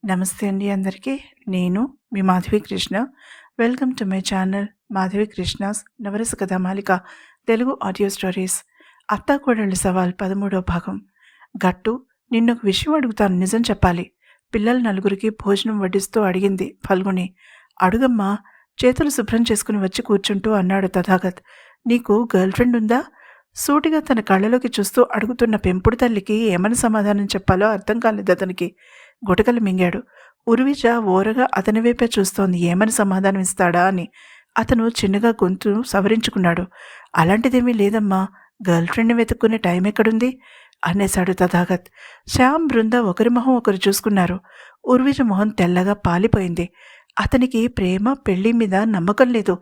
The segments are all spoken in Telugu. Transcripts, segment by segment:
నమస్తే అండి అందరికీ. నేను మీ Madhavi Krishna. Welcome to my channel Madhavi Krishna's Navarasa Kathamalika Telugu audio stories. అత్తాకోడళ్ళ సవాల్ 13వ భాగం. గట్టు, నిన్నొక విషయం అడుగుతాను, నిజం చెప్పాలి. పిల్లలు నలుగురికి భోజనం వడ్డిస్తూ అడిగింది ఫల్గుణి. అడుగమ్మా, చేతులు శుభ్రం చేసుకుని వచ్చి కూర్చుంటూ అన్నాడు తథాగత్. నీకు గర్ల్ ఫ్రెండ్ ఉందా? సూటిగా తన కళ్ళలోకి చూస్తూ అడుగుతున్న పెంపుడు తల్లికి ఏమని సమాధానం చెప్పాలో అర్థం కాలేదు అతనికి. గుటకలు మింగాడు. ఉర్విజ ఓరగా అతని వైపే చూస్తోంది, ఏమని సమాధానం ఇస్తాడా అని. అతను చిన్నగా గొంతు సవరించుకున్నాడు. అలాంటిదేమీ లేదమ్మా, గర్ల్ ఫ్రెండ్ని వెతుక్కునే టైం ఎక్కడుంది అనేశాడు తథాగత్. శ్యామ్, బృంద ఒకరి మొహం ఒకరు చూసుకున్నారు. ఉర్విజ మొహం తెల్లగా పాలిపోయింది. అతనికి ప్రేమ పెళ్లి మీద నమ్మకం లేదు,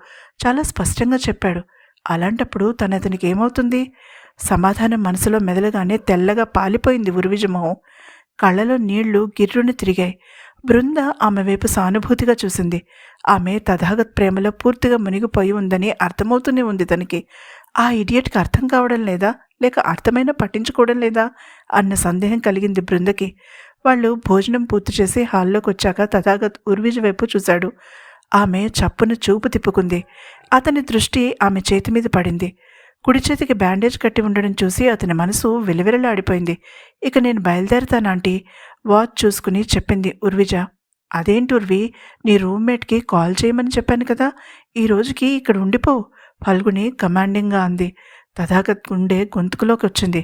చాలా స్పష్టంగా చెప్పాడు. అలాంటప్పుడు అతనికి ఏమవుతుంది? సమాధానం మనసులో మెదలగానే తెల్లగా పాలిపోయింది ఉర్విజ మొహం. కళ్ళలో నీళ్లు గిర్రుని తిరిగాయి. బృంద ఆమె వైపు సానుభూతిగా చూసింది. ఆమె తథాగత్ ప్రేమలో పూర్తిగా మునిగిపోయి ఉందని అర్థమవుతూనే ఉంది తనకి. ఆ ఇడియట్కి అర్థం కావడం లేదా, లేక అర్థమైనా పట్టించుకోవడం లేదా అన్న సందేహం కలిగింది బృందకి. వాళ్ళు భోజనం పూర్తి చేసి హాల్లోకి వచ్చాక తథాగత్ ఉర్విజ వైపు చూశాడు. ఆమె చప్పున చూపు తిప్పుకుంది. అతని దృష్టి ఆమె చేతి మీద పడింది. కుడి చేతికి బ్యాండేజ్ కట్టి ఉండడం చూసి అతని మనసు విలవిలలాడిపోయింది. ఇక నేను బయలుదేరతానంటీ, వాచ్ చూసుకుని చెప్పింది ఉర్విజ. అదేంటి ఉర్వి, నీ రూమ్మేట్కి కాల్ చేయమని చెప్పాను కదా, ఈ రోజుకి ఇక్కడ ఉండిపో, ఫల్గుని కమాండింగ్గా అంది. తథాగత్ గుండె గొంతుకులోకి వచ్చింది.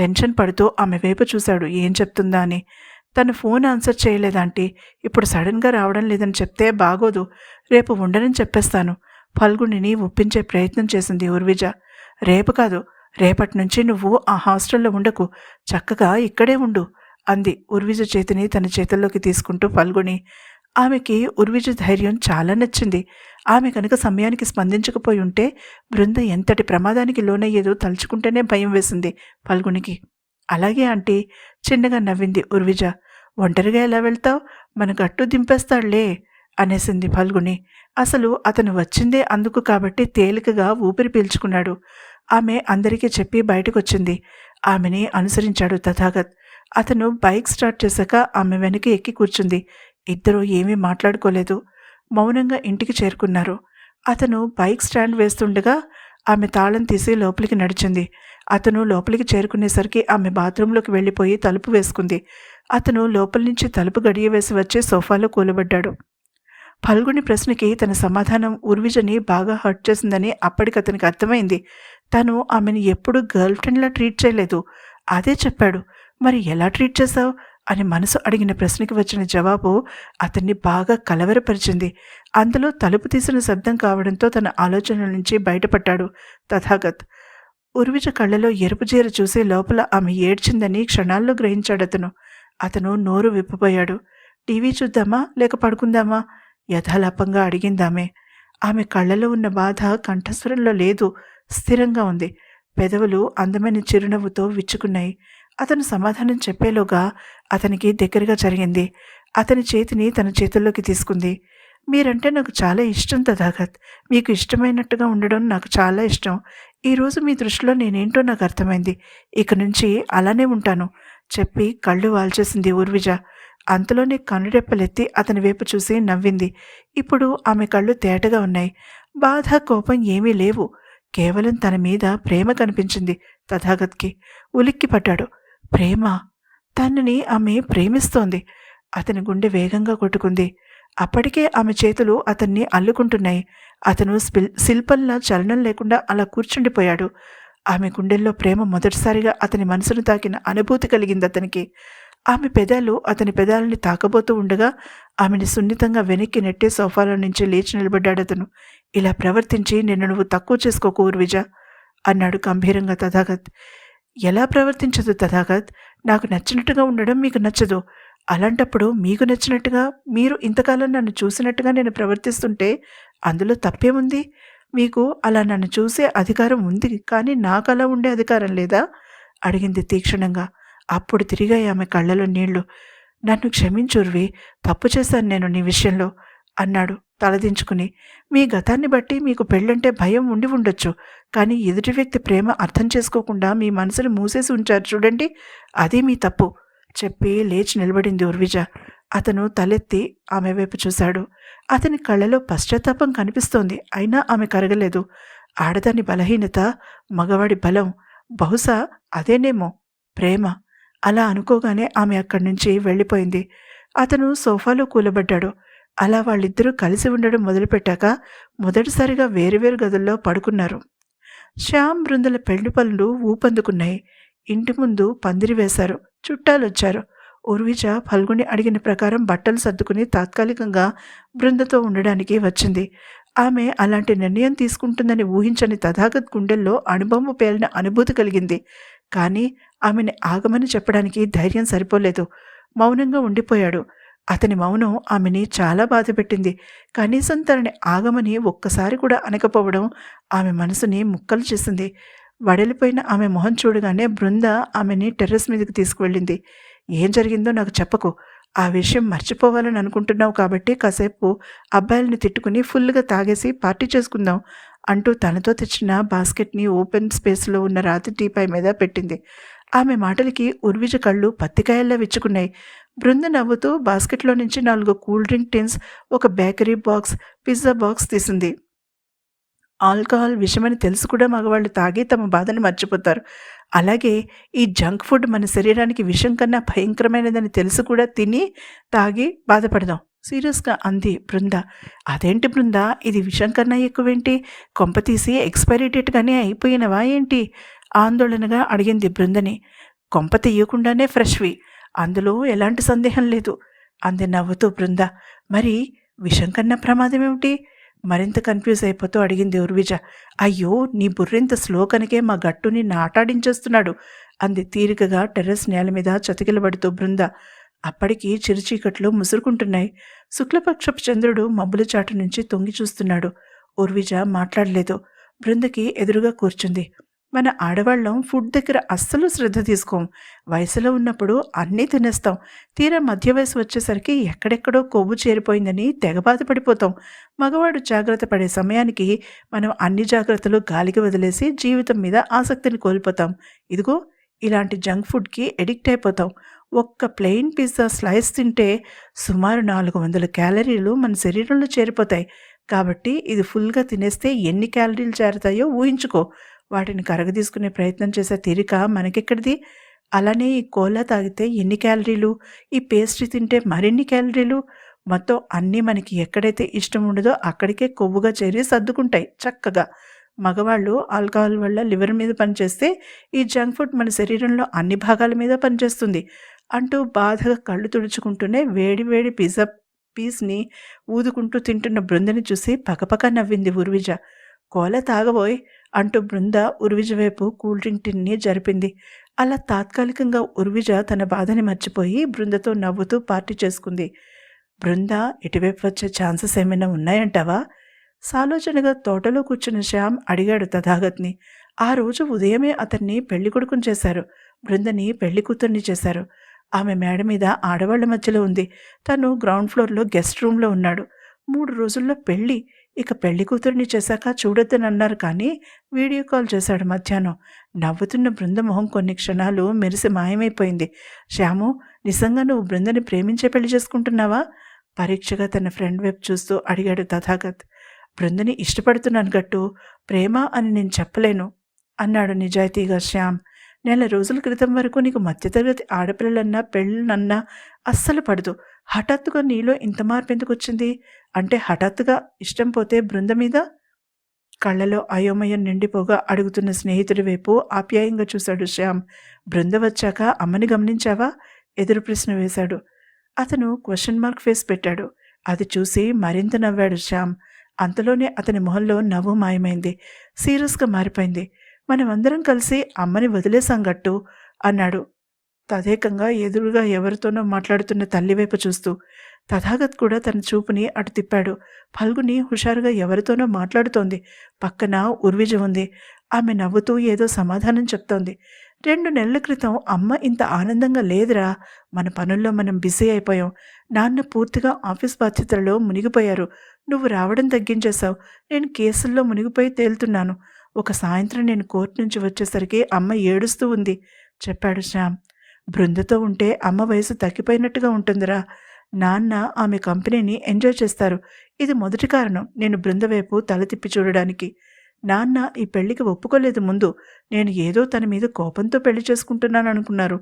టెన్షన్ పడుతూ ఆమె వైపు చూశాడు, ఏం చెప్తుందా అని. తను ఫోన్ ఆన్సర్ చేయలేదంటీ, ఇప్పుడు సడన్గా రావడం లేదని చెప్తే బాగోదు, రేపు ఉండనని చెప్పేస్తాను. ఫల్గుణిని ఒప్పించే ప్రయత్నం చేసింది ఉర్విజ. రేపు కాదు, రేపటి నుంచి నువ్వు ఆ హాస్టల్లో ఉండకు, చక్కగా ఇక్కడే ఉండు అంది ఉర్విజ చేతిని తన చేతుల్లోకి తీసుకుంటూ ఫల్గుణి. ఆమెకి ఉర్విజ ధైర్యం చాలా నచ్చింది. ఆమె కనుక సమయానికి స్పందించకపోయి ఉంటే బృంద ఎంతటి ప్రమాదానికి లోనయ్యేదో తలుచుకుంటేనే భయం వేసింది ఫల్గునికి. అలాగే ఆంటీ, చిన్నగా నవ్వింది ఉర్విజ. ఒంటరిగా ఎలా వెళ్తావు, మన గట్టు దింపేస్తాడులే అనేసింది ఫల్గుని. అసలు అతను వచ్చిందే అందుకు కాబట్టి తేలికగా ఊపిరి పీల్చుకున్నాడు. ఆమె అందరికీ చెప్పి బయటకొచ్చింది. ఆమెని అనుసరించాడు తథాగత్. అతను బైక్ స్టార్ట్ చేశాక ఆమె వెనక ఎక్కి కూర్చుంది. ఇద్దరూ ఏమీ మాట్లాడుకోలేదు. మౌనంగా ఇంటికి చేరుకున్నారు. అతను బైక్ స్టాండ్ వేస్తుండగా ఆమె తాళం తీసి లోపలికి నడిచింది. అతను లోపలికి చేరుకునేసరికి ఆమె బాత్రూంలోకి వెళ్ళిపోయి తలుపు వేసుకుంది. అతను లోపల నుంచి తలుపు గడియ వేసి వచ్చి సోఫాలో కూలబడ్డాడు. ఫల్గుని ప్రశ్నకి తన సమాధానం ఉర్విజని బాగా హర్ట్ చేసిందని అప్పటికతనికి అర్థమైంది. తను ఆమెను ఎప్పుడూ గర్ల్ ఫ్రెండ్లా ట్రీట్ చేయలేదు, అదే చెప్పాడు. మరి ఎలా ట్రీట్ చేశావు అని మనసు అడిగిన ప్రశ్నకి వచ్చిన జవాబు అతన్ని బాగా కలవరపరిచింది. అందులో తలుపు తీసిన శబ్దం కావడంతో తన ఆలోచనల నుంచి బయటపడ్డాడు తథాగత్. ఉర్విజ కళ్ళలో ఎరుపు జీర చూసి లోపల ఆమె ఏడ్చిందని క్షణాల్లో గ్రహించాడు అతను నోరు విప్పబోయాడు. టీవీ చూద్దామా లేక పడుకుందామా యథాలాపంగా అడిగిందామె. ఆమె కళ్ళలో ఉన్న బాధ కంఠస్వరంలో లేదు, స్థిరంగా ఉంది. పెదవులు అందమైన చిరునవ్వుతో విచ్చుకున్నాయి. అతను సమాధానం చెప్పేలోగా అతనికి దగ్గరగా జరిగింది. అతని చేతిని తన చేతుల్లోకి తీసుకుంది. మీరంటే నాకు చాలా ఇష్టం తథాగత్, మీకు ఇష్టమైనట్టుగా ఉండడం నాకు చాలా ఇష్టం. ఈరోజు మీ దృష్టిలో నేనేంటో నాకు అర్థమైంది, ఇక నుంచి అలానే ఉంటాను చెప్పి కళ్ళు వాల్చేసింది ఉర్విజ. అంతలోనే కనురెప్పలెత్తి అతని వైపు చూసి నవ్వింది. ఇప్పుడు ఆమె కళ్ళు తేటగా ఉన్నాయి. బాధ, కోపం ఏమీ లేవు. కేవలం తన మీద ప్రేమ కనిపించింది తథాగత్కి. ఉలిక్కి పడ్డాడు. ప్రేమ? తనని ఆమె ప్రేమిస్తోంది. అతని గుండె వేగంగా కొట్టుకుంది. అప్పటికే ఆమె చేతులు అతన్ని అల్లుకుంటున్నాయి. అతను శిల్పంలా చలనం లేకుండా అలా కూర్చుండిపోయాడు. ఆమె గుండెల్లో ప్రేమ మొదటిసారిగా అతని మనసును తాకిన అనుభూతి కలిగింది అతనికి. ఆమె పెదాలు అతని పెదాలని తాకబోతూ ఉండగా ఆమెని సున్నితంగా వెనక్కి నెట్టే సోఫాలో నుంచి లేచి నిలబడ్డాడు అతను. ఇలా ప్రవర్తించి నిన్ను నువ్వు తక్కువ చేసుకోకు ఉర్విజ అన్నాడు గంభీరంగా తథాగత్. ఎలా ప్రవర్తించదు తథాగత్, నాకు నచ్చినట్టుగా ఉండడం మీకు నచ్చదు. అలాంటప్పుడు మీకు నచ్చినట్టుగా, మీరు ఇంతకాలం నన్ను చూసినట్టుగా నేను ప్రవర్తిస్తుంటే అందులో తప్పేముంది? మీకు అలా నన్ను చూసే అధికారం ఉంది, కానీ నాకు అలా ఉండే అధికారం లేదా అడిగింది తీక్షణంగా. అప్పుడు తిరిగాయి ఆమె కళ్ళలో నీళ్లు. నన్ను క్షమించుర్వి, తప్పు చేశాను నేను నీ విషయంలో అన్నాడు తలదించుకుని. మీ గతాన్ని బట్టి మీకు పెళ్ళంటే భయం ఉండి ఉండొచ్చు, కానీ ఎదుటి వ్యక్తి ప్రేమ అర్థం చేసుకోకుండా మీ మనసును మూసేసి ఉంచారు చూడండి, అది మీ తప్పు చెప్పి లేచి నిలబడింది ఉర్విజ. అతను తలెత్తి ఆమె వైపు చూశాడు. అతని కళ్ళలో పశ్చాత్తాపం కనిపిస్తోంది. అయినా ఆమె కరగలేదు. ఆడదాని బలహీనత, మగవాడి బలం. బహుశా అదేనేమో ప్రేమ. అలా అనుకోగానే ఆమె అక్కడి నుంచి వెళ్ళిపోయింది. అతను సోఫాలో కూలబడ్డాడు. అలా వాళ్ళిద్దరూ కలిసి ఉండడం మొదలుపెట్టాక మొదటిసారిగా వేరువేరు గదుల్లో పడుకున్నారు. శ్యామ్ బృందల పెళ్లి పనులు ఊపందుకున్నాయి. ఇంటి ముందు పందిరి వేశారు. చుట్టాలొచ్చారు. ఉర్విజ ఫల్గుని అడిగిన ప్రకారం బట్టలు సర్దుకుని తాత్కాలికంగా బృందతో ఉండడానికి వచ్చింది. ఆమె అలాంటి నిర్ణయం తీసుకుంటుందని ఊహించని తథాగత్ గుండెల్లో అణుబొమ్మ పేలిన అనుభూతి కలిగింది. కానీ ఆమెని ఆగమని చెప్పడానికి ధైర్యం సరిపోలేదు. మౌనంగా ఉండిపోయాడు. అతని మౌనం ఆమెని చాలా బాధపెట్టింది. కనీసం తనని ఆగమని ఒక్కసారి కూడా అనకపోవడం ఆమె మనసుని ముక్కలు చేసింది. వడలిపోయిన ఆమె మొహం చూడగానే బృంద ఆమెని టెర్రస్ మీదకి తీసుకువెళ్ళింది. ఏం జరిగిందో నాకు చెప్పకు. ఆ విషయం మర్చిపోవాలని అనుకుంటున్నావు కాబట్టి కాసేపు అబ్బాయిల్ని తిట్టుకుని ఫుల్గా తాగేసి పార్టీ చేసుకుందాం అంటూ తనతో తెచ్చిన బాస్కెట్ని ఓపెన్ స్పేస్లో ఉన్న రాతి టీపాయ్ మీద పెట్టింది. ఆమె మాటలకి ఉర్విజ కళ్ళు పత్తికాయల్లా విచ్చుకున్నాయి. బృంద నవ్వుతూ బాస్కెట్లో నుంచి 4 కూల్ డ్రింక్ టిన్స్, ఒక బేకరీ బాక్స్, పిజ్జా బాక్స్ తీసింది. ఆల్కహాల్ విషమని తెలుసు కూడా మగవాళ్ళు తాగి తమ బాధని మర్చిపోతారు. అలాగే ఈ జంక్ ఫుడ్ మన శరీరానికి విషం కన్నా భయంకరమైనదని తెలుసు కూడా తిని తాగి బాధపడదాం సీరియస్గా అంది బృంద. అదేంటి బృంద, ఇది విషం కన్నా ఎక్కువేంటి? కొంపతీసి ఎక్స్పైరీ డేట్ కానీ అయిపోయినవా ఏంటి? ఆందోళనగా అడిగింది బృందని. కొంప తీయకుండానే ఫ్రెష్వి, అందులో ఎలాంటి సందేహం లేదు అంది నవ్వుతూ బృంద. మరి విషం కన్నా ప్రమాదం ఏమిటి? మరింత కన్ఫ్యూజ్ అయిపోతూ అడిగింది ఉర్విజ. అయ్యో, నీ బుర్రింత స్లో కనుకే మా గట్టుని నాటాడించేస్తున్నాడు అంది తీరికగా టెర్రస్ నేల మీద చతికిలబడుతూ బృంద. అప్పటికి చిరుచీకట్లు ముసురుకుంటున్నాయి. శుక్లపక్షపు చంద్రుడు మబ్బుల చాటు నుంచి తొంగి చూస్తున్నాడు. ఉర్విజ మాట్లాడలేదు. బృందకి ఎదురుగా కూర్చుంది. మన ఆడవాళ్ళం ఫుడ్ దగ్గర అస్సలు శ్రద్ధ తీసుకోం. వయసులో ఉన్నప్పుడు అన్నీ తినేస్తాం. తీరా మధ్య వయసు వచ్చేసరికి ఎక్కడెక్కడో కొవ్వు చేరిపోయిందని తెగ బాధపడిపోతాం. మగవాడు జాగ్రత్త పడే సమయానికి మనం అన్ని జాగ్రత్తలు గాలికి వదిలేసి జీవితం మీద ఆసక్తిని కోల్పోతాం. ఇదిగో ఇలాంటి జంక్ ఫుడ్కి ఎడిక్ట్ అయిపోతాం. ఒక్క ప్లెయిన్ పిజ్జా స్లైస్ తింటే సుమారు 400 క్యాలరీలు మన శరీరంలో చేరిపోతాయి. కాబట్టి ఇది ఫుల్గా తినేస్తే ఎన్ని క్యాలరీలు చేరతాయో ఊహించుకో. వాటిని కరగదీసుకునే ప్రయత్నం చేసే తీరిక మనకెక్కడిది? అలానే ఈ కోలా తాగితే ఎన్ని క్యాలరీలు, ఈ పేస్ట్రీ తింటే మరిన్ని క్యాలరీలు. మొత్తం అన్నీ మనకి ఎక్కడైతే ఇష్టం ఉండదో అక్కడికే కొవ్వుగా చేరి సర్దుకుంటాయి చక్కగా. మగవాళ్ళు ఆల్కహాల్ వల్ల లివర్ మీద పనిచేస్తే ఈ జంక్ ఫుడ్ మన శరీరంలో అన్ని భాగాల మీద పనిచేస్తుంది అంటూ బాధగా కళ్ళు తుడుచుకుంటూనే వేడి వేడి పిజ్జా పీస్ని ఊదుకుంటూ తింటున్న బృందని చూసి పకపక నవ్వింది ఉర్విజ. కోల తాగబోయ్ అంటూ బృంద ఉర్విజ వైపు కూల్ డ్రింక్ టిన్ని జరిపింది. అలా తాత్కాలికంగా ఉర్విజ తన బాధని మర్చిపోయి బృందతో నవ్వుతూ పార్టీ చేసుకుంది. బృంద ఇటువైపు వచ్చే ఛాన్సెస్ ఏమైనా ఉన్నాయంటావా? సాలోచనగా తోటలో కూర్చున్న శ్యామ్ అడిగాడు తథాగత్ని. ఆ రోజు ఉదయమే అతన్ని పెళ్లి కొడుకుని చేశారు. బృందని పెళ్లి కూతుర్ని చేశారు. ఆమె మేడ మీద ఆడవాళ్ల మధ్యలో ఉంది. తను గ్రౌండ్ ఫ్లోర్లో గెస్ట్ రూమ్లో ఉన్నాడు. 3 రోజుల్లో పెళ్ళి. ఇక పెళ్లి కూతుర్ని చేశాక చూడొద్దని అన్నారు కానీ వీడియో కాల్ చేశాడు మధ్యాహ్నం. నవ్వుతున్న బృంద మొహం కొన్ని క్షణాలు మెరిసి మాయమైపోయింది. శ్యాము, నిజంగా నువ్వు బృందని ప్రేమించే పెళ్లి చేసుకుంటున్నావా? పరీక్షగా తన ఫ్రెండ్ వైపు చూస్తూ అడిగాడు తథాగత్. బృందని ఇష్టపడుతున్నాను గట్టు, ప్రేమ అని నేను చెప్పలేను అన్నాడు నిజాయితీగా శ్యామ్. 4 రోజుల క్రితం వరకు నీకు మధ్యతరగతి ఆడపిల్లలన్నా పెళ్ళనన్నా అస్సలు పడదు. హఠాత్తుగా నీలో ఇంత మార్పు ఎందుకు వచ్చింది? అంటే హఠాత్తుగా ఇష్టం పోతే బృంద మీద? కళ్ళలో అయోమయం నిండిపోగా అడుగుతున్న స్నేహితుడి వైపు ఆప్యాయంగా చూశాడు శ్యామ్. బృంద వచ్చాక అమ్మని గమనించావా? ఎదురు ప్రశ్న వేశాడు. అతను క్వశ్చన్ మార్క్ ఫేస్ పెట్టాడు. అది చూసి మరింత నవ్వాడు శ్యామ్. అంతలోనే అతని మొహంలో నవ్వు మాయమైంది. సీరియస్గా మారిపోయింది. మనమందరం కలిసి అమ్మని వదిలేసాం గట్టు అన్నాడు తదేకంగా ఎదురుగా ఎవరితోనో మాట్లాడుతున్న తల్లివైపు చూస్తూ. తథాగత్ కూడా తన చూపుని అటు తిప్పాడు. ఫల్గుని హుషారుగా ఎవరితోనో మాట్లాడుతోంది. పక్కన ఉర్విజ ఉంది. ఆమె నవ్వుతూ ఏదో సమాధానం చెప్తోంది. 2 నెలల క్రితం అమ్మ ఇంత ఆనందంగా లేదురా. మన పనుల్లో మనం బిజీ అయిపోయాం. నాన్న పూర్తిగా ఆఫీస్ బాధ్యతలలో మునిగిపోయారు. నువ్వు రావడం తగ్గించేశావు. నేను కేసుల్లో మునిగిపోయి తేలుతున్నాను. ఒక సాయంత్రం నేను కోర్టు నుంచి వచ్చేసరికి అమ్మ ఏడుస్తూ ఉంది చెప్పాడు శ్యామ్. బృందతో ఉంటే అమ్మ వయసు తగ్గిపోయినట్టుగా ఉంటుందిరా. నాన్న ఆమె కంపెనీని ఎంజాయ్ చేస్తారు. ఇది మొదటి కారణం నేను బృంద వైపు తల తిప్పి చూడడానికి. నాన్న ఈ పెళ్లికి ఒప్పుకోలేదు ముందు. నేను ఏదో తన మీద కోపంతో పెళ్లి చేసుకుంటున్నాననుకున్నారు.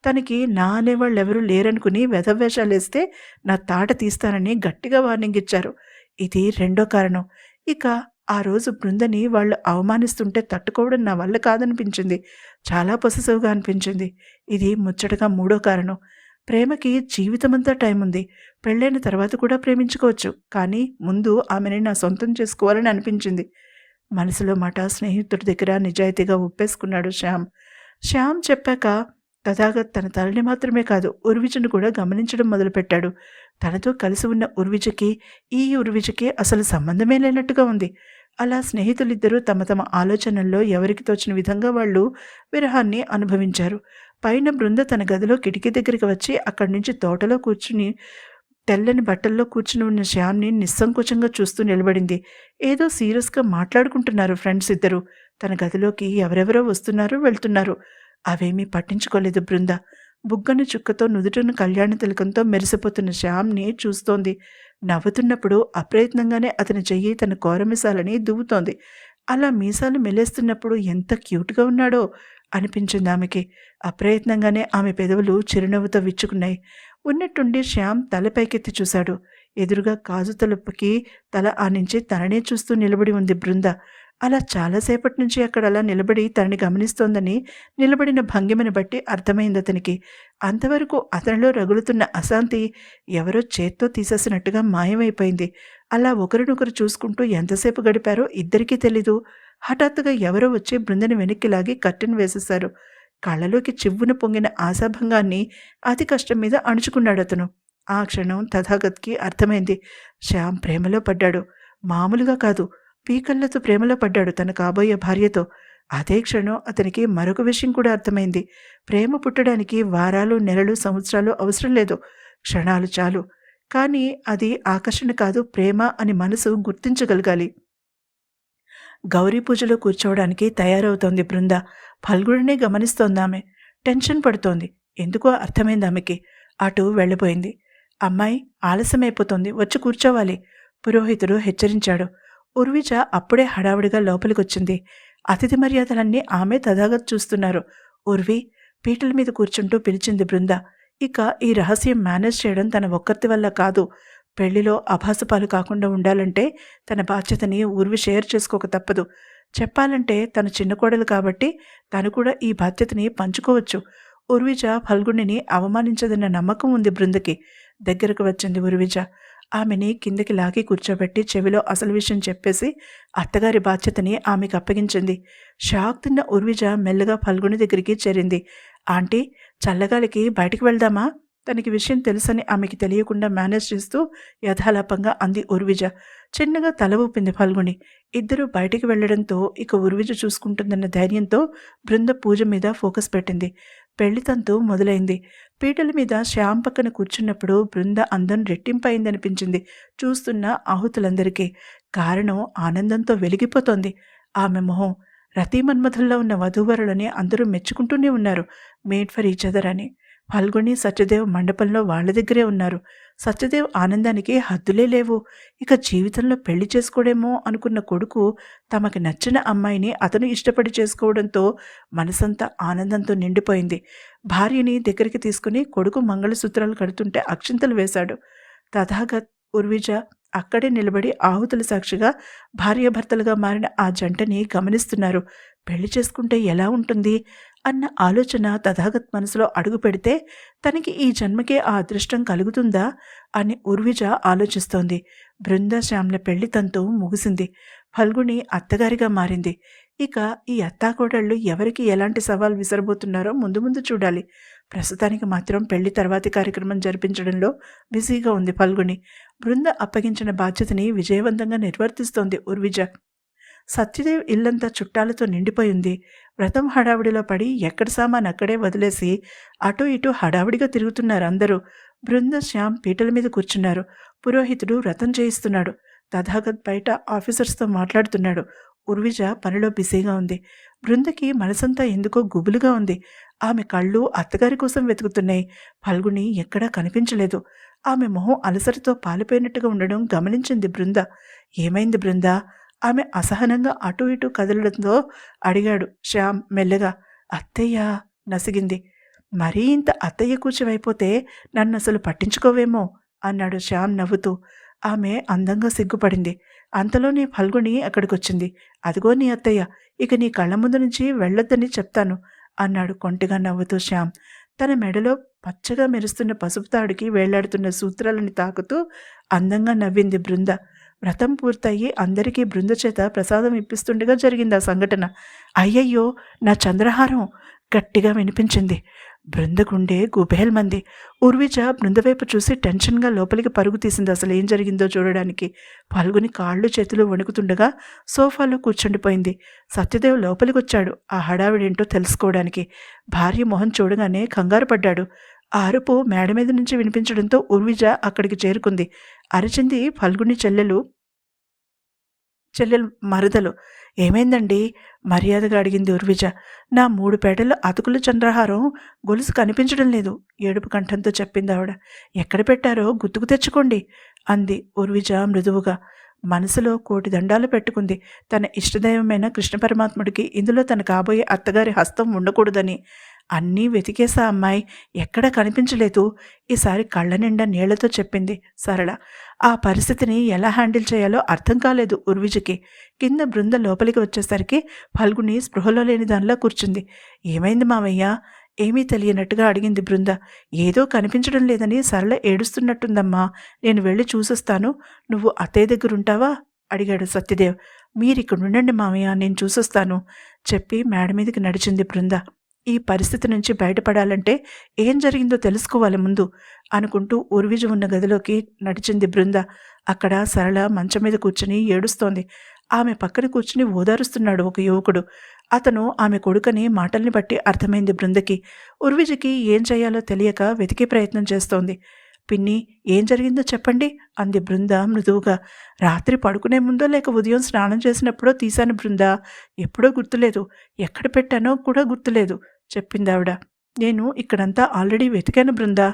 తనకి నా అనేవాళ్ళెవరూ లేరనుకుని వెధవేషాలేస్తే నా తాట తీస్తానని గట్టిగా వార్నింగ్ ఇచ్చారు. ఇది రెండో కారణం. ఇక ఆ రోజు బృందని వాళ్ళు అవమానిస్తుంటే తట్టుకోవడం నా వల్ల కాదనిపించింది. చాలా పొసెసివ్‌గా అనిపించింది. ఇది ముచ్చటగా మూడో కారణం. ప్రేమకి జీవితమంతా టైం ఉంది. పెళ్ళైన తర్వాత కూడా ప్రేమించుకోవచ్చు. కానీ ముందు ఆమెని నా సొంతం చేసుకోవాలని అనిపించింది. మనసులో మాట స్నేహితుడి దగ్గర నిజాయితీగా ఒప్పేసుకున్నాడు శ్యామ్. శ్యామ్ చెప్పాక తథాగత్ తన తల్లిని మాత్రమే కాదు ఉర్విజను కూడా గమనించడం మొదలుపెట్టాడు. తనతో కలిసి ఉన్న ఉర్విజకి అసలు సంబంధమే లేనట్టుగా ఉంది. అలా స్నేహితులిద్దరూ తమ తమ ఆలోచనల్లో ఎవరికి తోచిన విధంగా వాళ్ళు విరహాన్ని అనుభవించారు. పైన బృంద తన గదిలో కిటికీ దగ్గరికి వచ్చి అక్కడి నుంచి తోటలో కూర్చుని తెల్లని బట్టల్లో కూర్చుని ఉన్న శ్యామ్ని నిస్సంకోచంగా చూస్తూ నిలబడింది. ఏదో సీరియస్గా మాట్లాడుకుంటున్నారు ఫ్రెండ్స్ ఇద్దరు. తన గదిలోకి ఎవరెవరో వస్తున్నారు వెళ్తున్నారు. అవేమీ పట్టించుకోలేదు బృంద. బుగ్గన చుక్కతో నుదుటిన కళ్యాణ తిలకంతో మెరిసిపోతున్న శ్యామ్ని చూస్తోంది. నవ్వుతున్నప్పుడు అప్రయత్నంగానే అతని చెయ్యి తన కోరమిసాలని దువ్వుతోంది. అలా మీసాలు మెలేస్తున్నప్పుడు ఎంత క్యూట్గా ఉన్నాడో అనిపించింది ఆమెకి. అప్రయత్నంగానే ఆమె పెదవులు చిరునవ్వుతో విచ్చుకున్నాయి. ఉన్నట్టుండి శ్యామ్ తల పైకెత్తి చూశాడు. ఎదురుగా గాజు తలుపుకి తల ఆనించి తననే చూస్తూ నిలబడి ఉంది బృంద. అలా చాలాసేపటి నుంచి అక్కడ అలా నిలబడి తనని గమనిస్తోందని నిలబడిన భంగిమని బట్టి అర్థమైంది అతనికి. అంతవరకు అతనిలో రగులుతున్న అశాంతి ఎవరో చేత్తో తీసేసినట్టుగా మాయమైపోయింది. అలా ఒకరినొకరు చూసుకుంటూ ఎంతసేపు గడిపారో ఇద్దరికీ తెలీదు. హఠాత్తుగా ఎవరో వచ్చి బృందని వెనక్కి లాగి కర్టెన్ వేసేశారు. కళ్ళలోకి చివ్వున పొంగిన ఆశాభంగాన్ని అతి కష్టం మీద అణుచుకున్నాడు అతను. ఆ క్షణం తథాగత్కి అర్థమైంది. శ్యామ్ ప్రేమలో పడ్డాడు. మామూలుగా కాదు, పీకళ్ళతో ప్రేమలో పడ్డాడు తన కాబోయే భార్యతో. అదే క్షణం అతనికి మరొక విషయం కూడా అర్థమైంది. ప్రేమ పుట్టడానికి వారాలు, నెలలు, సంవత్సరాలు అవసరం లేదు. క్షణాలు చాలు. కానీ అది ఆకర్షణ కాదు, ప్రేమ అని మనసు గుర్తించగలగాలి. గౌరీ పూజలో కూర్చోవడానికి తయారవుతోంది బృంద. ఫల్గుడినే గమనిస్తోందామె. టెన్షన్ పడుతోంది. ఎందుకో అర్థమైంది ఆమెకి. అటు వెళ్ళిపోయింది. అమ్మాయి ఆలస్యమైపోతోంది, వచ్చి కూర్చోవాలి పురోహితుడు హెచ్చరించాడు. ఉర్విజ అప్పుడే హడావుడిగా లోపలికొచ్చింది. అతిథి మర్యాదలన్నీ ఆమె తదాగత్ చూస్తున్నారు. ఉర్వి పీటల మీద కూర్చుంటూ పిలిచింది బృంద. ఇక ఈ రహస్యం మేనేజ్ చేయడం తన ఒక్కర్తి వల్ల కాదు. పెళ్లిలో అభాసపాలు కాకుండా ఉండాలంటే తన బాధ్యతని ఉర్వి షేర్ చేసుకోక తప్పదు. చెప్పాలంటే తను చిన్న కోడలు కాబట్టి తను కూడా ఈ బాధ్యతని పంచుకోవచ్చు. ఉర్విజ ఫల్గుణిని అవమానించదన్న నమ్మకం ఉంది బృందకి. దగ్గరకు వచ్చింది ఉర్విజ. ఆమెని కిందకి లాగి కూర్చోబెట్టి చెవిలో అసలు విషయం చెప్పేసి అత్తగారి బాధ్యతని ఆమెకు అప్పగించింది. షాక్ తిన్న ఉర్విజ మెల్లగా ఫల్గుణి దగ్గరికి చేరింది. ఆంటీ, చల్లగాలికి బయటికి వెళ్దామా? తనకి విషయం తెలుసని ఆమెకి తెలియకుండా మేనేజ్ చేస్తూ యథాలాపంగా అంది ఉర్విజ. చిన్నగా తల ఊపింది ఫల్గుణి. ఇద్దరూ బయటికి వెళ్లడంతో ఇక ఉర్విజ చూసుకుంటుందన్న ధైర్యంతో బృంద పూజ మీద ఫోకస్ పెట్టింది. పెళ్లితంతు మొదలైంది. పీటల మీద శ్యామ్ పక్కన కూర్చున్నప్పుడు బృంద అందం రెట్టింపయిందనిపించింది చూస్తున్న ఆహుతులందరికీ. కారణం ఆనందంతో వెలిగిపోతోంది ఆమె మొహం. రతీమన్మధుల్లో ఉన్న వధూవరులని అందరూ మెచ్చుకుంటూనే ఉన్నారు. మేడ్ ఫర్ ఈచ్ అదర్ అని. ఫల్గుణి, సత్యదేవ్ మండపంలో వాళ్ల దగ్గరే ఉన్నారు. సత్యదేవ్ ఆనందానికి హద్దులే లేవు. ఇక జీవితంలో పెళ్లి చేసుకోడేమో అనుకున్న కొడుకు తమకి నచ్చిన అమ్మాయిని అతను ఇష్టపడి చేసుకోవడంతో మనసంతా ఆనందంతో నిండిపోయింది. భార్యని దగ్గరికి తీసుకుని కొడుకు మంగళసూత్రాలు కడుతుంటే అక్షింతలు వేశాడు. తథాగత్, ఉర్విజ అక్కడే నిలబడి ఆహుతుల సాక్షిగా భార్యాభర్తలుగా మారిన ఆ జంటని గమనిస్తున్నారు. పెళ్లి చేసుకుంటే ఎలా ఉంటుంది అన్న ఆలోచన తథాగత్ మనసులో అడుగు పెడితే తనకి ఈ జన్మకే ఆ అదృష్టం కలుగుతుందా అని ఉర్విజ ఆలోచిస్తోంది. బృంద శ్యామ్ల పెళ్లి తంతు ముగిసింది. ఫల్గుణి అత్తగారిగా మారింది. ఇక ఈ అత్తాకోడళ్ళు ఎవరికి ఎలాంటి సవాల్ విసరబోతున్నారో ముందు ముందు చూడాలి. ప్రస్తుతానికి మాత్రం పెళ్లి తర్వాతి కార్యక్రమం జరిపించడంలో బిజీగా ఉంది ఫల్గుణి. బృంద అప్పగించిన బాధ్యతని విజయవంతంగా నిర్వర్తిస్తోంది ఉర్విజ. సత్యదేవ్ ఇల్లంతా చుట్టాలతో నిండిపోయింది. వ్రతం హడావిడిలో పడి ఎక్కడ సామాన్ అక్కడే వదిలేసి అటూ ఇటూ హడావిడిగా తిరుగుతున్నారు అందరూ. బృంద, శ్యామ్ పీటల మీద కూర్చున్నారు. పురోహితుడు వ్రతం చేయిస్తున్నాడు. తథాగత్ బయట ఆఫీసర్స్తో మాట్లాడుతున్నాడు. ఉర్విజ పనిలో బిజీగా ఉంది. బృందకి మనసంతా ఎందుకో గుబులుగా ఉంది. ఆమె కళ్ళు అత్తగారి కోసం వెతుకుతున్నాయి. ఫల్గుణి ఎక్కడా కనిపించలేదు. ఆమె మొహం అలసటతో పాలిపోయినట్టుగా ఉండడం గమనించింది బృంద. ఏమైంది బృంద? ఆమె అసహనంగా అటూ ఇటూ కదలడంతో అడిగాడు శ్యామ్ మెల్లగా. అత్తయ్యా నసిగింది. మరీ ఇంత అత్తయ్య కూర్చువైపోతే నన్నసలు పట్టించుకోవేమో అన్నాడు శ్యామ్ నవ్వుతూ. ఆమె అందంగా సిగ్గుపడింది. అంతలోనే ఫల్గుణి అక్కడికొచ్చింది. అదిగో నీ అత్తయ్య, ఇక నీ కళ్ళ ముందు నుంచి వెళ్ళొద్దని చెప్తాను అన్నాడు కొంటెగా నవ్వుతూ శ్యామ్. తన మెడలో పచ్చగా మెరుస్తున్న పసుపు తాడుకి వేలాడుతున్న సూత్రాలని తాకుతూ అందంగా నవ్వింది బృంద. వ్రతం పూర్తయి అందరికీ బృంద చేత ప్రసాదం ఇప్పిస్తుండగా జరిగింది ఆ సంఘటన. అయ్యయ్యో, నా చంద్రహారం గట్టిగా వినిపించింది. బృంద గుండె గుబేల్మంది. ఉర్విజ బృందవైపు చూసి టెన్షన్గా లోపలికి పరుగు తీసింది అసలు ఏం జరిగిందో చూడడానికి. ఫల్గుని కాళ్ళు చేతులు వణుకుతుండగా సోఫాలో కూర్చుండిపోయింది. సత్యదేవ్ లోపలికొచ్చాడు ఆ హడావిడేంటో తెలుసుకోవడానికి. భార్య మొహం చూడగానే కంగారు పడ్డాడు. ఆ అరుపు మేడ మీద నుంచి వినిపించడంతో ఉర్విజ అక్కడికి చేరుకుంది. అరిచింది ఫల్గుని చెల్లెలు మరదలు. ఏమైందండి? మర్యాదగా అడిగింది ఉర్విజ. నా 3 పేటల అతుకుల చంద్రహారం గొలుసు కనిపించడం లేదు ఏడుపు కంఠంతో చెప్పింది ఆవిడ. ఎక్కడ పెట్టారో గుర్తుకు తెచ్చుకోండి అంది ఉర్విజ మృదువుగా. మనసులో కోటి దండాలు పెట్టుకుంది. తన ఇష్టదైవమైన కృష్ణ పరమాత్ముడికి ఇందులో తన కాబోయే అత్తగారి హస్తం ఉండకూడదని. అన్నీ వెతికేసా అమ్మాయి, ఎక్కడా కనిపించలేదు. ఈసారి కళ్ళ నిండా నీళ్లతో చెప్పింది సరళ. ఆ పరిస్థితిని ఎలా హ్యాండిల్ చేయాలో అర్థం కాలేదు ఉర్విజకి. కింద బృంద లోపలికి వచ్చేసరికి ఫల్గుని స్పృహలో లేని దానిలా కూర్చుంది. ఏమైంది మావయ్య? ఏమీ తెలియనట్టుగా అడిగింది బృంద. ఏదో కనిపించడం లేదని సరళ ఏడుస్తున్నట్టుందమ్మా, నేను వెళ్ళి చూసొస్తాను, నువ్వు అత్తయ్య దగ్గరుంటావా అడిగాడు సత్యదేవ్. మీరిక్కడుండండి మావయ్య, నేను చూసొస్తాను చెప్పి మేడ మీదకి నడిచింది బృంద. ఈ పరిస్థితి నుంచి బయటపడాలంటే ఏం జరిగిందో తెలుసుకోవాలి ముందు అనుకుంటూ ఉర్విజ ఉన్న గదిలోకి నడిచింది బృంద. అక్కడ సరళ మంచం మీద కూర్చుని ఏడుస్తోంది. ఆమె పక్కన కూర్చుని ఓదారుస్తున్నాడు ఒక యువకుడు. అతను ఆమె కొడుకని మాటల్ని బట్టి అర్థమైంది బృందకి. ఉర్విజకి ఏం చేయాలో తెలియక వెతికే ప్రయత్నం చేస్తోంది. పిన్ని, ఏం జరిగిందో చెప్పండి అంది బృంద మృదువుగా. రాత్రి పడుకునే ముందో లేక ఉదయం స్నానం చేసినప్పుడో తీశాను బృంద, ఎప్పుడో గుర్తులేదు, ఎక్కడ పెట్టానో కూడా గుర్తులేదు చెప్పిందావిడ. నేను ఇక్కడంతా ఆల్రెడీ వెతికాను బృందా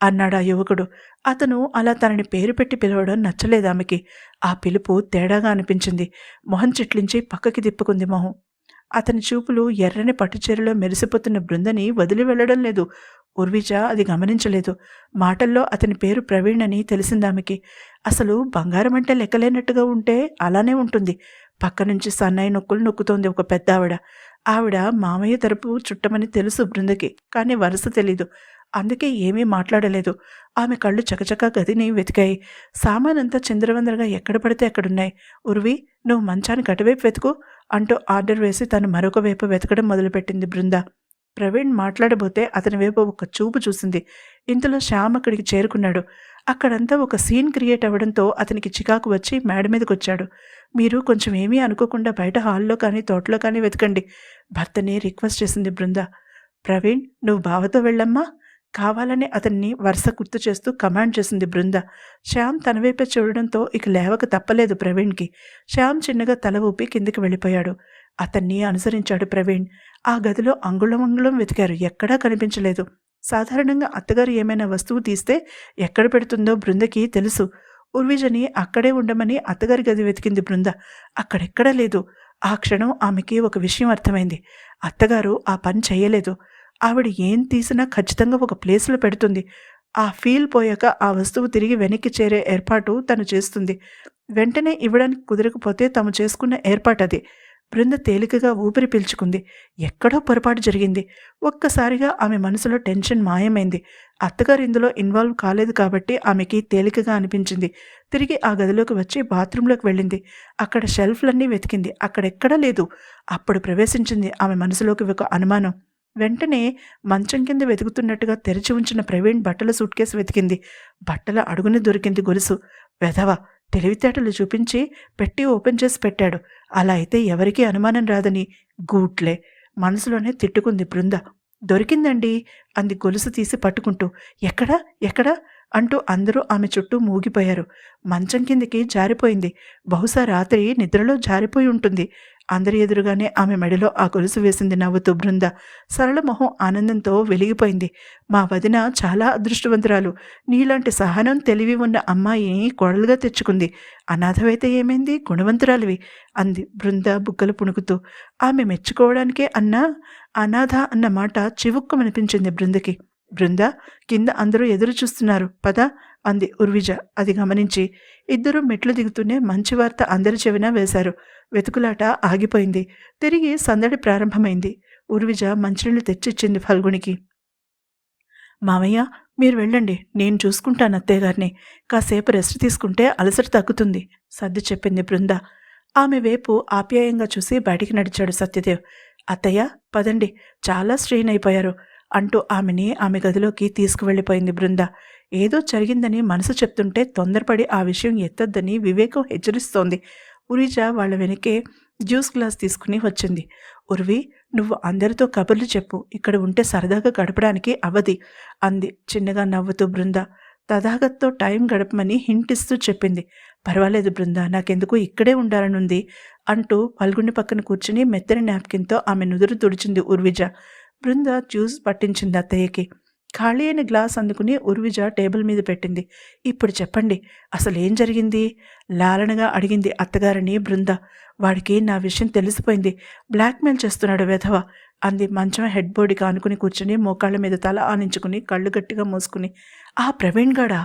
అన్నాడు ఆ యువకుడు. అతను అలా తనని పేరు పెట్టి పిలవడం నచ్చలేదు ఆమెకి. ఆ పిలుపు తేడాగా అనిపించింది. మొహం చిట్లించి పక్కకి తిప్పుకుంది మొహం. అతని చూపులు ఎర్రని పట్టుచీరలో మెరిసిపోతున్న బృందని వదిలి వెళ్లడం లేదు. ఉర్విజ అది గమనించలేదు. మాటల్లో అతని పేరు ప్రవీణ్ అని తెలిసిందామెకి. అసలు బంగారం అంటే లెక్కలేనట్టుగా ఉంటే అలానే ఉంటుంది. పక్క నుంచి సన్నాయి నొక్కులు నొక్కుతోంది ఒక పెద్ద ఆవిడ మామయ్య తరపు చుట్టమని తెలుసు బృందకి, కానీ వరుస తెలీదు. అందుకే ఏమీ మాట్లాడలేదు. ఆమె కళ్ళు చకచకా గదిని వెతికాయి. సామానంతా చిందరవందరగా ఎక్కడ పడితే అక్కడున్నాయి. ఉర్వి, నువ్వు మంచానికి అటువైపు వెతుకు అంటూ ఆర్డర్ వేసి తను మరొక వైపు వెతకడం మొదలుపెట్టింది బృంద. ప్రవీణ్ మాట్లాడబోతే అతని వైపు ఒక చూపు చూసింది. ఇంతలో శ్యామ్ అక్కడికి చేరుకున్నాడు. అక్కడంతా ఒక సీన్ క్రియేట్ అవ్వడంతో అతనికి చికాకు వచ్చి మేడ మీదకొచ్చాడు. మీరు కొంచెం ఏమీ అనుకోకుండా బయట హాల్లో కానీ తోటలో కానీ వెతకండి భర్తని రిక్వెస్ట్ చేసింది బృంద. ప్రవీణ్, నువ్వు బావతో వెళ్ళమ్మా కావాలని అతన్ని వరుస గుర్తు చేస్తూ కమాండ్ చేసింది బృంద. శ్యామ్ తన వైపే చూడడంతో ఇక లేవక తప్పలేదు ప్రవీణ్కి. శ్యామ్ చిన్నగా తల ఊపి కిందికి వెళ్ళిపోయాడు. అతన్ని అనుసరించాడు ప్రవీణ్. ఆ గదిలో అంగుళం అంగుళం వెతికారు, ఎక్కడా కనిపించలేదు. సాధారణంగా అత్తగారు ఏమైనా వస్తువు తీస్తే ఎక్కడ పెడుతుందో బృందకి తెలుసు. ఉర్విజని అక్కడే ఉండమని అత్తగారి గది వెతికింది బృంద. అక్కడెక్కడా లేదు. ఆ క్షణం ఆమెకి ఒక విషయం అర్థమైంది. అత్తగారు ఆ పని చేయలేదు. ఆవిడ ఏం తీసినా ఖచ్చితంగా ఒక ప్లేస్లో పెడుతుంది. ఆ ఫీల్ పోయాక ఆ వస్తువు తిరిగి వెనక్కి చేరే ఏర్పాటు తను చేస్తుంది. వెంటనే ఇవ్వడానికి కుదరకపోతే తాము చేసుకున్న ఏర్పాటది. బృంద తేలికగా ఊపిరి పీల్చుకుంది. ఎక్కడో పొరపాటు జరిగింది. ఒక్కసారిగా ఆమె మనసులో టెన్షన్ మాయమైంది. అత్తగారు ఇందులో ఇన్వాల్వ్ కాలేదు కాబట్టి ఆమెకి తేలికగా అనిపించింది. తిరిగి ఆ గదిలోకి వచ్చి బాత్రూంలోకి వెళ్ళింది. అక్కడ షెల్ఫ్లన్నీ వెతికింది, అక్కడెక్కడా లేదు. అప్పుడు ప్రవేశించింది ఆమె మనసులోకి ఒక అనుమానం. వెంటనే మంచం కింద వెతుకుతున్నట్టుగా తెరిచి ఉంచిన ప్రవీణ్ బట్టల సూట్ కేసు వెతికింది. బట్టల అడుగుని దొరికింది గొలుసు. వెధవ తెలివితేటలు చూపించి పెట్టి ఓపెన్ చేసి పెట్టాడు. అలా అయితే ఎవరికీ అనుమానం రాదని గూట్లే మనసులోనే తిట్టుకుంది బృంద. దొరికిందండి అంది గొలుసు తీసి పట్టుకుంటూ. ఎక్కడా అంటూ అందరూ ఆమె చుట్టూ మూగిపోయారు. మంచం కిందికి జారిపోయింది. బహుశా రాత్రి నిద్రలో జారిపోయి ఉంటుంది. అందరి ఎదురుగానే ఆమె మెడలో ఆ గొలుసు వేసింది నవ్వుతూ బృంద. సరళ మొహం ఆనందంతో వెలిగిపోయింది. మా వదిన చాలా అదృష్టవంతురాలు. నీలాంటి సహనం, తెలివి ఉన్న అమ్మాయిని కోడలుగా తెచ్చుకుంది. అనాథవైతే ఏమైంది, గుణవంతురాలివి అంది బృంద బుగ్గలు పుణుకుతూ. ఆమె మెచ్చుకోవడానికే అన్నా అనాథ అన్న మాట చివుక్కుమనిపించింది బృందకి. బృంద, కింద అందరూ ఎదురు చూస్తున్నారు, పద అంది ఉర్విజ. అది గమనించి ఇద్దరూ మెట్లు దిగుతూనే మంచి వార్త అందరి చెవిన వేశారు. వెతుకులాట ఆగిపోయింది. తిరిగి సందడి ప్రారంభమైంది. ఉర్విజ మంచినీళ్లు తెచ్చిచ్చింది ఫల్గునికి. మామయ్య, మీరు వెళ్ళండి, నేను చూసుకుంటాను అత్తయ్యగారిని. కాసేపు రెస్ట్ తీసుకుంటే అలసట తగ్గుతుంది సర్ది చెప్పింది బృంద. ఆమె వైపు ఆప్యాయంగా చూసి బయటికి నడిచాడు సత్యదేవ్. అత్తయ్య, పదండి, చాలా స్ట్రెయిన్ అయిపోయారు అంటూ ఆమె గదిలోకి తీసుకువెళ్ళిపోయింది బృంద. ఏదో జరిగిందని మనసు చెప్తుంటే తొందరపడి ఆ విషయం ఎత్తొద్దని వివేకం హెచ్చరిస్తోంది. ఉరిజ వాళ్ళ వెనకే జ్యూస్ గ్లాస్ తీసుకుని వచ్చింది. ఉర్వి, నువ్వు అందరితో కబుర్లు చెప్పు, ఇక్కడ ఉంటే సరదాగా గడపడానికి అవధి అంది చిన్నగా నవ్వుతూ బృంద. తథాగత్తో టైం గడపమని హింట్ ఇస్తూ చెప్పింది. పర్వాలేదు బృంద, నాకెందుకు ఇక్కడే ఉండాలనుంది అంటూ పల్గుని పక్కన కూర్చుని మెత్తని నాప్కిన్తో ఆమె నుదురు తుడిచింది ఉర్విజ. బృంద జ్యూస్ పట్టించింది అత్తయ్యకి. ఖాళీ అయిన గ్లాస్ అందుకుని ఉర్విజ టేబుల్ మీద పెట్టింది. ఇప్పుడు చెప్పండి, అసలు ఏం జరిగింది లాలనగా అడిగింది అత్తగారిని బృంద. వాడికి నా విషయం తెలిసిపోయింది, బ్లాక్మెయిల్ చేస్తున్నాడు వెధవ అంది మంచం హెడ్ బోర్డుకి ఆనుకుని కూర్చుని మోకాళ్ళ మీద తల ఆనించుకుని కళ్ళు గట్టిగా మూసుకుని. ఆ ప్రవీణ్ గాడా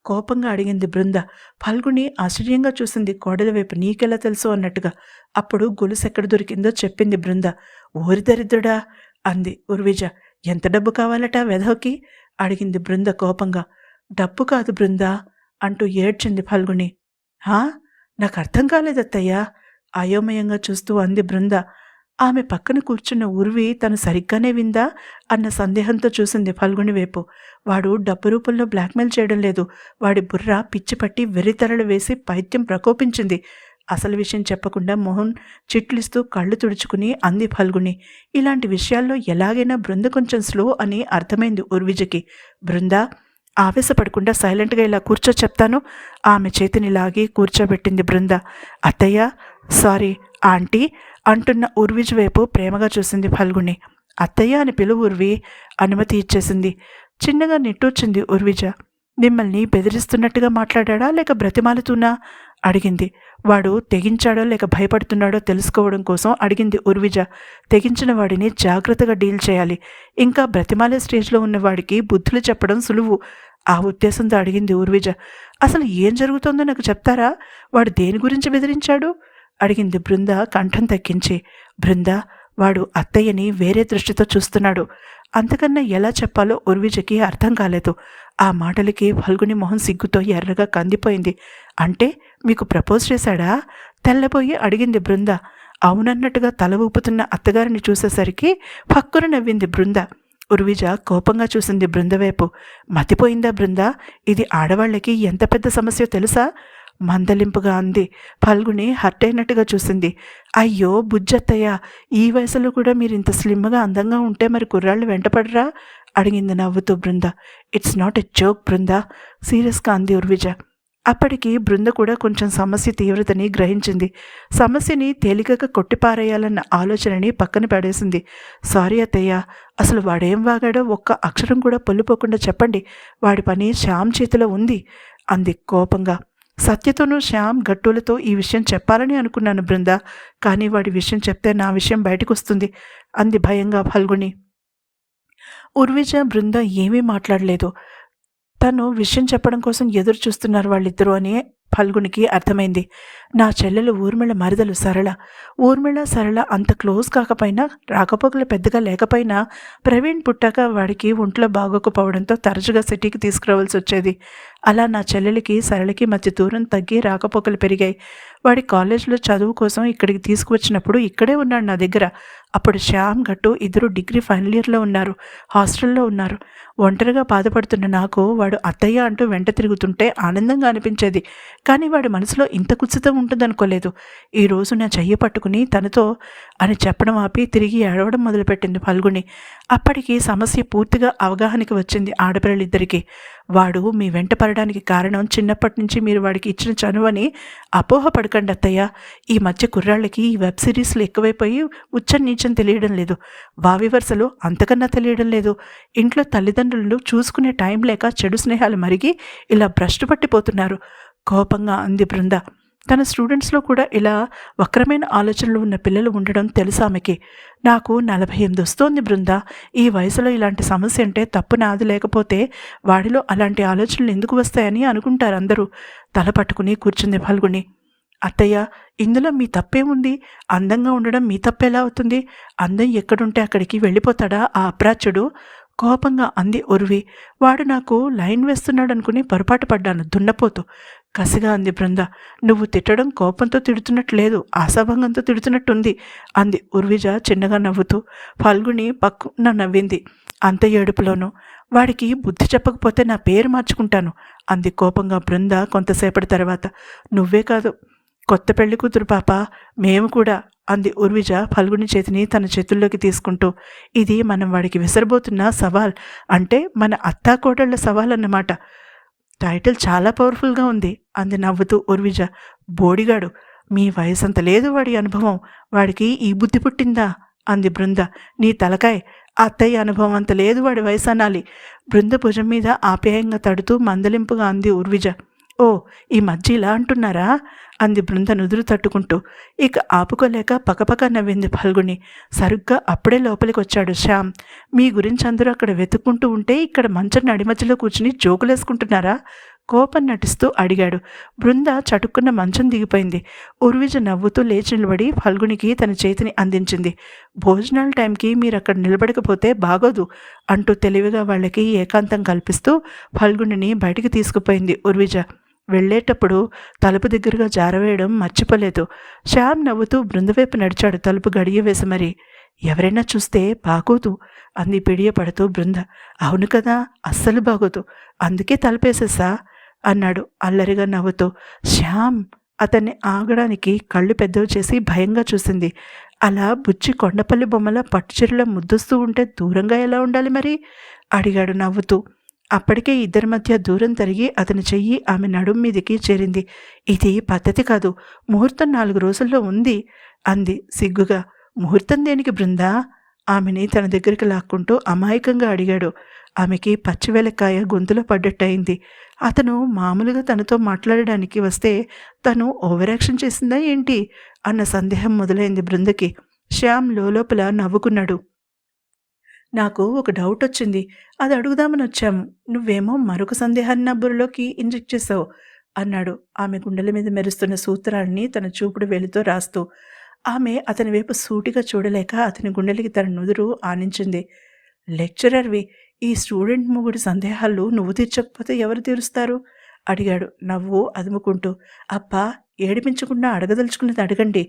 కోపంగా అడిగింది బృంద. ఫల్గుని ఆశ్చర్యంగా చూసింది కోడల వైపు. నీకెలా తెలుసు అన్నట్టుగా. అప్పుడు గొలుసు ఎక్కడ దొరికిందో చెప్పింది బృంద. ఓరి దరిద్రుడా అంది ఉర్విజ. ఎంత డబ్బు కావాలట వెధవకి అడిగింది బృంద కోపంగా. డబ్బు కాదు బృంద అంటూ ఏడ్చింది ఫల్గుని. హా, నాకు అర్థం కాలేదత్తయ్యా అయోమయంగా చూస్తూ అంది బృంద. ఆమె పక్కన కూర్చున్న ఉర్వి తను సరిగ్గానే విందా అన్న సందేహంతో చూసింది ఫల్గుని వైపు. వాడు డబ్బు రూపంలో బ్లాక్మెయిల్ చేయడం లేదు. వాడి బుర్ర పిచ్చిపట్టి వెర్రితలలు వేసి పైత్యం ప్రకోపించింది. అసలు విషయం చెప్పకుండా మొహం చిట్లిస్తూ కళ్ళు తుడుచుకుని అంది ఫల్గుని. ఇలాంటి విషయాల్లో ఎలాగైనా బృంద కొంచెం స్లో అని అర్థమైంది ఉర్విజకి. బృంద, ఆవేశపడకుండా సైలెంట్గా ఇలా కూర్చో చెప్తాను. ఆమె చేతిని లాగి కూర్చోబెట్టింది బృంద. అత్తయ్య, సారీ ఆంటీ అంటున్న ఉర్విజ వైపు ప్రేమగా చూసింది ఫల్గుని. అత్తయ్య అని పిలువు ఉర్వి అనుమతి ఇచ్చేసింది. చిన్నగా నిట్టూర్చింది ఉర్విజ. మిమ్మల్ని బెదిరిస్తున్నట్టుగా మాట్లాడా లేక బ్రతిమాలుతున్నా అడిగింది. వాడు తెగించాడో లేక భయపడుతున్నాడో తెలుసుకోవడం కోసం అడిగింది ఉర్విజ. తెగించిన వాడిని జాగ్రత్తగా డీల్ చేయాలి. ఇంకా బ్రతిమాలే స్టేజ్లో ఉన్నవాడికి బుద్ధులు చెప్పడం సులువు. ఆ ఉద్దేశంతో అడిగింది ఉర్విజ. అసలు ఏం జరుగుతోందో నాకు చెప్తారా? వాడు దేని గురించి బెదిరించాడు అడిగింది బృంద కంఠం తగ్గించి. బృంద, వాడు అత్తయ్యని వేరే దృష్టితో చూస్తున్నాడు. అంతకన్నా ఎలా చెప్పాలో ఉర్విజకి అర్థం కాలేదు. ఆ మాటలకి ఫల్గుని మొహం సిగ్గుతో ఎర్రగా కందిపోయింది. అంటే మీకు ప్రపోజ్ చేశాడా తెల్లబోయి అడిగింది బృంద. అవునన్నట్టుగా తల ఊపుతున్న అత్తగారిని చూసేసరికి పక్కున నవ్వింది బృంద. ఉర్విజ కోపంగా చూసింది బృంద వైపు. మతిపోయిందా బృంద? ఇది ఆడవాళ్ళకి ఎంత పెద్ద సమస్య తెలుసా మందలింపుగా అంది. ఫల్గుని హర్ట్ అయినట్టుగా చూసింది. అయ్యో బుజ్జత్తయ్య, ఈ వయసులో కూడా మీరు ఇంత స్లిమ్గా అందంగా ఉంటే మరి కుర్రాళ్ళు వెంటపడరా అడిగింది నవ్వుతూ బృంద. ఇట్స్ నాట్ ఎ జోక్ బృంద సీరియస్గా అంది ఉర్విజ. అప్పటికి బృంద కూడా కొంచెం సమస్య తీవ్రతని గ్రహించింది. సమస్యని తేలికగా కొట్టిపారేయాలన్న ఆలోచనని పక్కన పడేసింది. సారీ అత్తయ్య, అసలు వాడేం వాగాడో ఒక్క అక్షరం కూడా పొల్లిపోకుండా చెప్పండి. వాడి పని శ్యామ్ చేతిలో ఉంది అంది కోపంగా. సత్యతోనూ శ్యామ్ గట్టులతో ఈ విషయం చెప్పాలని అనుకున్నాను బృంద, కానీ వాడి విషయం చెప్తే నా విషయం బయటకు వస్తుంది అంది భయంగా ఫల్గుని. ఉర్విజ బృంద ఏమీ మాట్లాడలేదు. తను విషయం చెప్పడం కోసం ఎదురు చూస్తున్నారు వాళ్ళిద్దరూ అని ఫల్గునికి అర్థమైంది. నా చెల్లెలు ఊర్మిళ మరదలు సరళ. ఊర్మిళ సరళ అంత క్లోజ్ కాకపోయినా రాకపోకలు పెద్దగా లేకపోయినా ప్రవీణ్ పుట్టాక వాడికి ఒంట్లో బాగోకపోవడంతో తరచుగా సిటీకి తీసుకురావాల్సి వచ్చేది. అలా నా చెల్లెలికి సరళకి మధ్య దూరం తగ్గి రాకపోకలు పెరిగాయి. వాడి కాలేజీలో చదువు కోసం ఇక్కడికి తీసుకువచ్చినప్పుడు ఇక్కడే ఉన్నాడు నా దగ్గర. అప్పుడు శ్యామ్ గట్టు ఇద్దరు డిగ్రీ ఫైనల్ ఇయర్లో ఉన్నారు, హాస్టల్లో ఉన్నారు. ఒంటరిగా బాధపడుతున్న నాకు వాడు అత్తయ్య అంటూ వెంట తిరుగుతుంటే ఆనందంగా అనిపించేది. కానీ వాడి మనసులో ఇంత కుత్సితం ఉంటుందనుకోలేదు. ఈరోజు నా చెయ్యి పట్టుకుని తనతో అని చెప్పడం ఆపి తిరిగి ఏడవడం మొదలుపెట్టింది ఫల్గుని. అప్పటికి సమస్య పూర్తిగా అవగాహనకి వచ్చింది ఆడపిల్లలిద్దరికీ. వాడు మీ వెంట పడడానికి కారణం చిన్నప్పటి నుంచి మీరు వాడికి ఇచ్చిన చనువని అపోహపడకండి అత్తయ్య. ఈ మధ్య కుర్రాళ్ళకి ఈ వెబ్ సిరీస్లు ఎక్కువైపోయి ఉచ్చం నీచం తెలియడం లేదు, వావి వరుసలు అంతకన్నా తెలియడం లేదు. ఇంట్లో తల్లిదండ్రులు చూసుకునే టైం లేక చెడు స్నేహాలు మరిగి ఇలా భ్రష్టు పట్టిపోతున్నారు కోపంగా అంది బృంద. తన స్టూడెంట్స్లో కూడా ఇలా వక్రమైన ఆలోచనలు ఉన్న పిల్లలు ఉండడం తెలుసు ఆమెకి. నాకు 48 వస్తోంది బృంద. ఈ వయసులో ఇలాంటి సమస్య అంటే తప్పు నాది, లేకపోతే వాడిలో అలాంటి ఆలోచనలు ఎందుకు వస్తాయని అనుకుంటారు అందరూ. తల పట్టుకుని కూర్చుంది ఫల్గుణి. అత్తయ్య, ఇందులో మీ తప్పేముంది? అందంగా ఉండడం మీ తప్పెలా అవుతుంది? అందం ఎక్కడుంటే అక్కడికి వెళ్ళిపోతాడా ఆ అప్రాచ్యుడు? కోపంగా అంది ఉర్వి. వాడు నాకు లైన్ వేస్తున్నాడు అనుకుని పొరపాటు పడ్డాను, దున్నపోతూ కసిగా అంది బృంద. నువ్వు తిట్టడం కోపంతో తిడుతున్నట్లేదు, ఆశాభంగంతో తిడుతున్నట్టుంది అంది ఉర్విజ చిన్నగా నవ్వుతూ. ఫల్గుణి పక్కున నవ్వింది అంత ఏడుపులోనూ. వాడికి బుద్ధి చెప్పకపోతే నా పేరు మార్చుకుంటాను అంది కోపంగా బృంద కొంతసేపటి తర్వాత. నువ్వే కాదు, కొత్త పెళ్లి కూతురు పాప, మేము కూడా అంది ఉర్విజ ఫల్గుని చేతిని తన చేతుల్లోకి తీసుకుంటూ. ఇది మనం వాడికి విసరబోతున్న సవాల్, అంటే మన అత్తాకోడళ్ల సవాల్ అన్నమాట. టైటిల్ చాలా పవర్ఫుల్గా ఉంది అంది నవ్వుతూ ఉర్విజ. బోడిగాడు, మీ వయసంత లేదు వాడి అనుభవం, వాడికి ఈ బుద్ధి పుట్టిందా అంది బృంద. నీ తలకాయ్, అత్తయ్య అనుభవం అంత లేదు వాడి వయసు అనాలి. బృంద భుజం మీద ఆప్యాయంగా తడుతూ మందలింపుగా అంది ఉర్విజ. ఓ, ఈ మధ్య ఇలా అంటున్నారా అంది బృంద నుదురు తట్టుకుంటూ. ఇక ఆపుకోలేక పకపక నవ్వింది ఫల్గుణి. సరిగ్గా అప్పుడే లోపలికి వచ్చాడు శ్యామ్. మీ గురించి అందరూ అక్కడ వెతుక్కుంటూ ఉంటే ఇక్కడ మంచం నడిమధ్యలో కూర్చుని జోకులేసుకుంటున్నారా? కోపం నటిస్తూ అడిగాడు. బృంద చటుక్కున్న మంచం దిగిపోయింది. ఉర్విజ నవ్వుతూ లేచి నిలబడి ఫల్గునికి తన చేతిని అందించింది. భోజనాల టైంకి మీరు అక్కడ నిలబడకపోతే బాగోదు అంటూ తెలివిగా వాళ్ళకి ఏకాంతం కల్పిస్తూ ఫల్గుణిని బయటికి తీసుకుపోయింది ఉర్విజ. వెళ్ళేటప్పుడు తలుపు దగ్గరగా జారవేయడం మర్చిపోలేదు. శ్యామ్ నవ్వుతూ బృందవైపు నడిచాడు తలుపు గడియ వేసి. మరి ఎవరైనా చూస్తే బాగోదు అంది పిడియపడుతూ బృంద. అవును కదా, అస్సలు బాగోదు, అందుకే తలుపేసేసా అన్నాడు అల్లరిగా నవ్వుతూ. శ్యామ్ అతన్ని ఆగడానికి కళ్ళు పెద్దవి చేసి భయంగా చూసింది. అలా బుచ్చి కొండపల్లి బొమ్మల పట్టుచీరలో ముద్దొస్తూ ఉంటే దూరంగా ఎలా ఉండాలి మరి అడిగాడు నవ్వుతూ. అప్పటికే ఇద్దరి మధ్య దూరం తరిగి అతని చెయ్యి ఆమె నడుం మీదికి చేరింది. ఇది పద్ధతి కాదు, ముహూర్తం 4 రోజుల్లో ఉంది అంది సిగ్గుగా. ముహూర్తం దేనికి బృందా? ఆమెని తన దగ్గరికి లాక్కుంటూ అమాయకంగా అడిగాడు. ఆమెకి పచ్చివెలక్కాయ గొంతులో పడ్డట్టయింది. అతను మామూలుగా తనతో మాట్లాడడానికి వస్తే తను ఓవర్ యాక్షన్ చేసిందా ఏంటి అన్న సందేహం మొదలైంది బృందకి. శ్యామ్ లోపల నవ్వుకున్నాడు. నాకు ఒక డౌట్ వచ్చింది, అది అడుగుదామని వచ్చాము. నువ్వేమో మరొక సందేహాన్ని నా బుర్రలోకి ఇంజెక్ట్ చేసావు అన్నాడు ఆమె గుండెల మీద మెరుస్తున్న సూత్రాన్ని తన చూపుడు వేలితో రాస్తూ. ఆమె అతని వైపు సూటిగా చూడలేక అతని గుండెలకి తన నుదురు ఆనించింది. లెక్చరర్వి, ఈ స్టూడెంట్ మొగుడి సందేహాలు నువ్వు తీర్చకపోతే ఎవరు తీరుస్తారు అడిగాడు నవ్వు అదుముకుంటూ. అబ్బా, ఏడిపించకుండా అడగదలుచుకున్నది అడగండి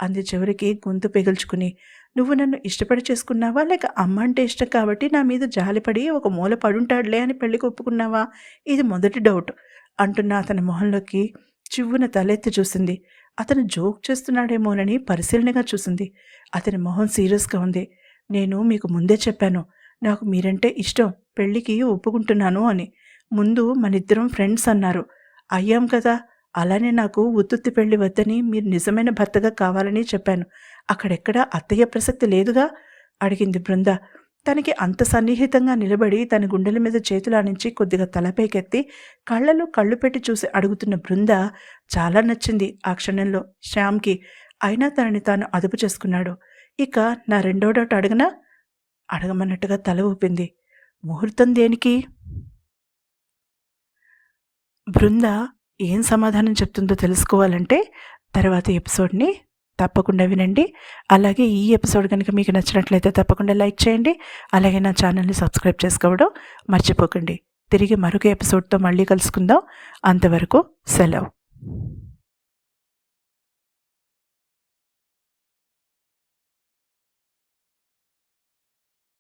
అంది చివరికి గొంతు పెగుల్చుకుని. నువ్వు నన్ను ఇష్టపడి చేసుకున్నావా, లేక అమ్మ అంటే ఇష్టం కాబట్టి నా మీద జాలిపడి ఒక మూల పడుంటాడులే అని పెళ్లికి ఒప్పుకున్నావా? ఇది మొదటి డౌట్ అంటున్న అతని మొహంలోకి చివ్వున తలెత్తి చూసింది. అతను జోక్ చేస్తున్నాడేమోనని పరిశీలనగా చూసింది. అతని మొహం సీరియస్గా ఉంది. నేను మీకు ముందే చెప్పాను, నాకు మీరంటే ఇష్టం, పెళ్ళికి ఒప్పుకుంటున్నాను అని. ముందు మనిద్దరం ఫ్రెండ్స్ అన్నారు, అయ్యాం కదా. అలానే నాకు ఉత్తుత్తి పెళ్లి వద్దని, మీరు నిజమైన భర్తగా కావాలని చెప్పాను. అక్కడెక్కడా అత్తయ్య ప్రసక్తి లేదుగా అడిగింది బృంద. తనకి అంత సన్నిహితంగా నిలబడి తన గుండెల మీద చేతులానించి కొద్దిగా తలపైకెత్తి కళ్ళలో కళ్ళు పెట్టి చూసి అడుగుతున్న బృంద చాలా నచ్చింది ఆ క్షణంలో శ్యామ్కి. అయినా తనని తాను అదుపు చేసుకున్నాడు. ఇక నా రెండో డౌట్ అడగనా? అడగమన్నట్టుగా తల ఊపింది. ముహూర్తం దేనికి? బృంద ఏం సమాధానం చెప్తుందో తెలుసుకోవాలంటే తర్వాత ఎపిసోడ్ని తప్పకుండా వినండి. అలాగే ఈ ఎపిసోడ్ కనుక మీకు నచ్చినట్లయితే తప్పకుండా లైక్ చేయండి. అలాగే నా ఛానల్ని సబ్స్క్రైబ్ చేసుకోవడం మర్చిపోకండి. తిరిగి మరొక ఎపిసోడ్తో మళ్ళీ కలుసుకుందాం. అంతవరకు సెలవు.